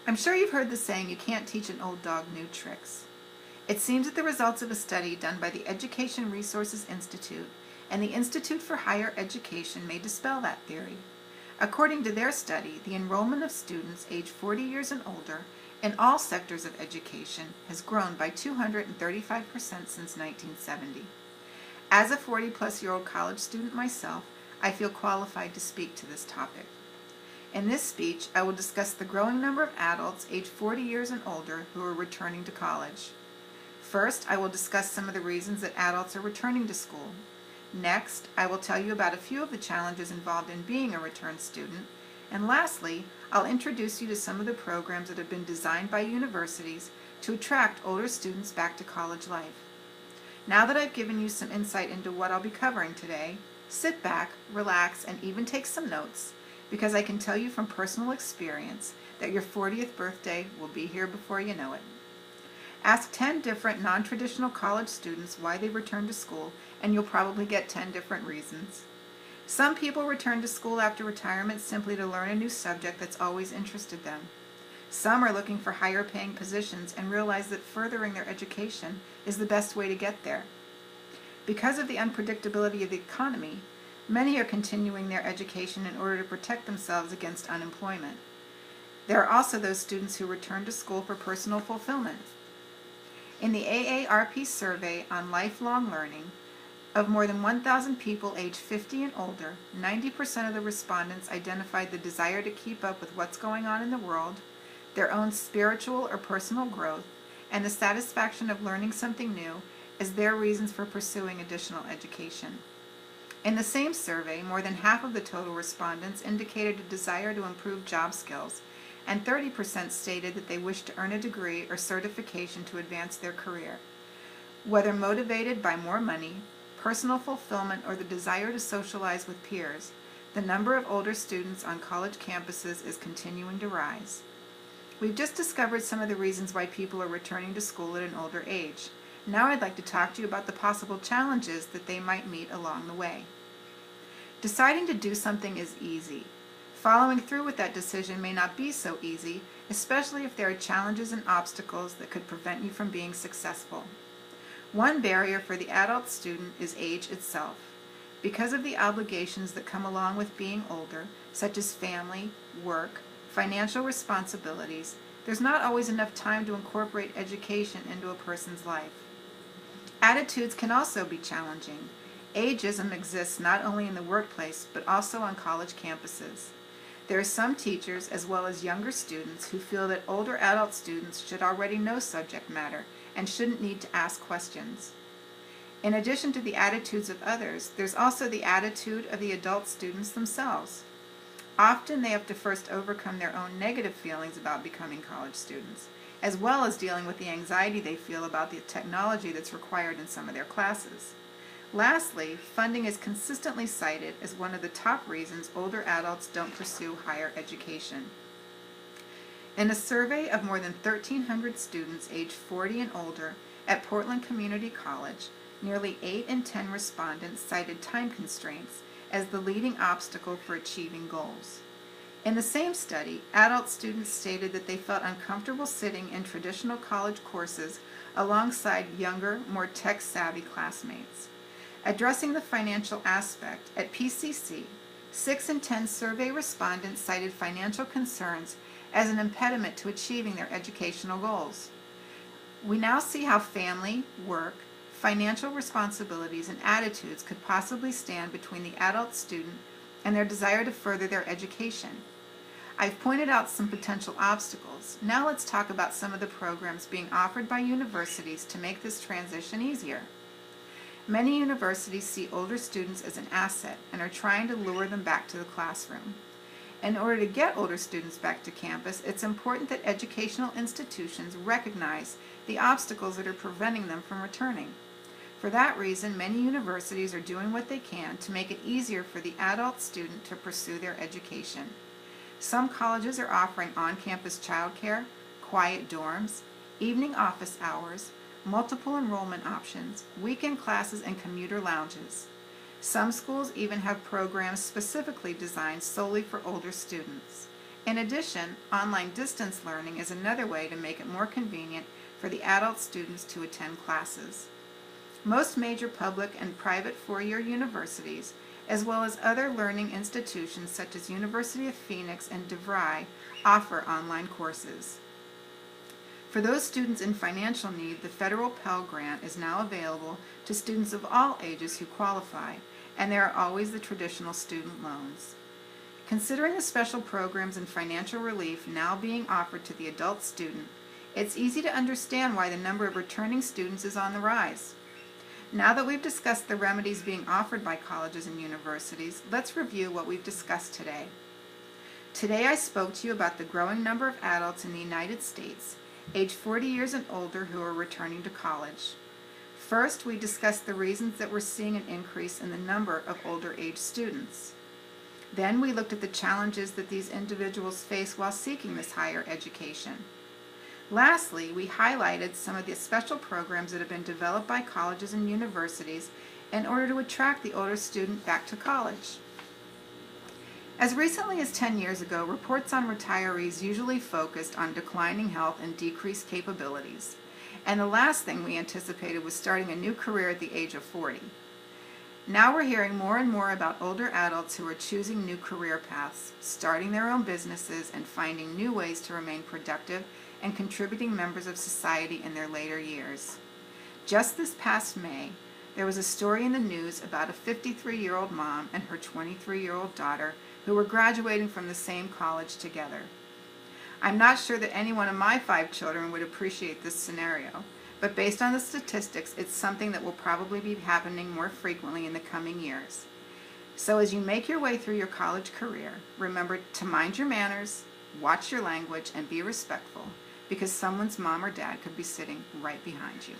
I'm sure you've heard the saying, you can't teach an old dog new tricks. It seems that the results of a study done by the Education Resources Institute and the Institute for Higher Education may dispel that theory. According to their study, the enrollment of students aged 40 years and older in all sectors of education has grown by 235% since 1970. As a 40-plus-year-old college student myself, I feel qualified to speak to this topic. In this speech, I will discuss the growing number of adults aged 40 years and older who are returning to college. First, I will discuss some of the reasons that adults are returning to school. Next, I will tell you about a few of the challenges involved in being a return student. And lastly, I'll introduce you to some of the programs that have been designed by universities to attract older students back to college life. Now that I've given you some insight into what I'll be covering today, sit back, relax, and even take some notes, because I can tell you from personal experience that your 40th birthday will be here before you know it. Ask 10 different non-traditional college students why they return to school, and you'll probably get 10 different reasons. Some people return to school after retirement simply to learn a new subject that's always interested them. Some are looking for higher paying positions and realize that furthering their education is the best way to get there. Because of the unpredictability of the economy, many are continuing their education in order to protect themselves against unemployment. There are also those students who return to school for personal fulfillment. In the AARP survey on lifelong learning, of more than 1,000 people aged 50 and older, 90% of the respondents identified the desire to keep up with what's going on in the world, their own spiritual or personal growth, and the satisfaction of learning something new as their reasons for pursuing additional education. In the same survey, more than half of the total respondents indicated a desire to improve job skills, and 30% stated that they wished to earn a degree or certification to advance their career. Whether motivated by more money, personal fulfillment, or the desire to socialize with peers, the number of older students on college campuses is continuing to rise. We've just discovered some of the reasons why people are returning to school at an older age. Now I'd like to talk to you about the possible challenges that they might meet along the way. Deciding to do something is easy. Following through with that decision may not be so easy, especially if there are challenges and obstacles that could prevent you from being successful. One barrier for the adult student is age itself. Because of the obligations that come along with being older, such as family, work, financial responsibilities, there's not always enough time to incorporate education into a person's life. Attitudes can also be challenging. Ageism exists not only in the workplace, but also on college campuses. There are some teachers, as well as younger students, who feel that older adult students should already know subject matter and shouldn't need to ask questions. In addition to the attitudes of others, there's also the attitude of the adult students themselves. Often they have to first overcome their own negative feelings about becoming college students, as well as dealing with the anxiety they feel about the technology that's required in some of their classes. Lastly, funding is consistently cited as one of the top reasons older adults don't pursue higher education. In a survey of more than 1,300 students aged 40 and older at Portland Community College, nearly 8 in 10 respondents cited time constraints as the leading obstacle for achieving goals. In the same study, adult students stated that they felt uncomfortable sitting in traditional college courses alongside younger, more tech-savvy classmates. Addressing the financial aspect, at PCC, 6 in 10 survey respondents cited financial concerns as an impediment to achieving their educational goals. We now see how family, work, financial responsibilities, and attitudes could possibly stand between the adult student and their desire to further their education. I've pointed out some potential obstacles. Now let's talk about some of the programs being offered by universities to make this transition easier. Many universities see older students as an asset and are trying to lure them back to the classroom. In order to get older students back to campus, it's important that educational institutions recognize the obstacles that are preventing them from returning. For that reason, many universities are doing what they can to make it easier for the adult student to pursue their education. Some colleges are offering on-campus childcare, quiet dorms, evening office hours, multiple enrollment options, weekend classes, and commuter lounges. Some schools even have programs specifically designed solely for older students. In addition, online distance learning is another way to make it more convenient for the adult students to attend classes. Most major public and private four-year universities, as well as other learning institutions such as University of Phoenix and DeVry, offer online courses. For those students in financial need, the federal Pell Grant is now available to students of all ages who qualify, and there are always the traditional student loans. Considering the special programs and financial relief now being offered to the adult student, it's easy to understand why the number of returning students is on the rise. Now that we've discussed the remedies being offered by colleges and universities, let's review what we've discussed today. Today I spoke to you about the growing number of adults in the United States, age 40 years and older, who are returning to college. First, we discussed the reasons that we're seeing an increase in the number of older age students. Then we looked at the challenges that these individuals face while seeking this higher education. Lastly, we highlighted some of the special programs that have been developed by colleges and universities in order to attract the older student back to college. As recently as 10 years ago, reports on retirees usually focused on declining health and decreased capabilities, and the last thing we anticipated was starting a new career at the age of 40. Now we're hearing more and more about older adults who are choosing new career paths, starting their own businesses, and finding new ways to remain productive and contributing members of society in their later years. Just this past May, there was a story in the news about a 53-year-old mom and her 23-year-old daughter who were graduating from the same college together. I'm not sure that any one of my 5 children would appreciate this scenario, but based on the statistics, it's something that will probably be happening more frequently in the coming years. So as you make your way through your college career, remember to mind your manners, watch your language, and be respectful, because someone's mom or dad could be sitting right behind you.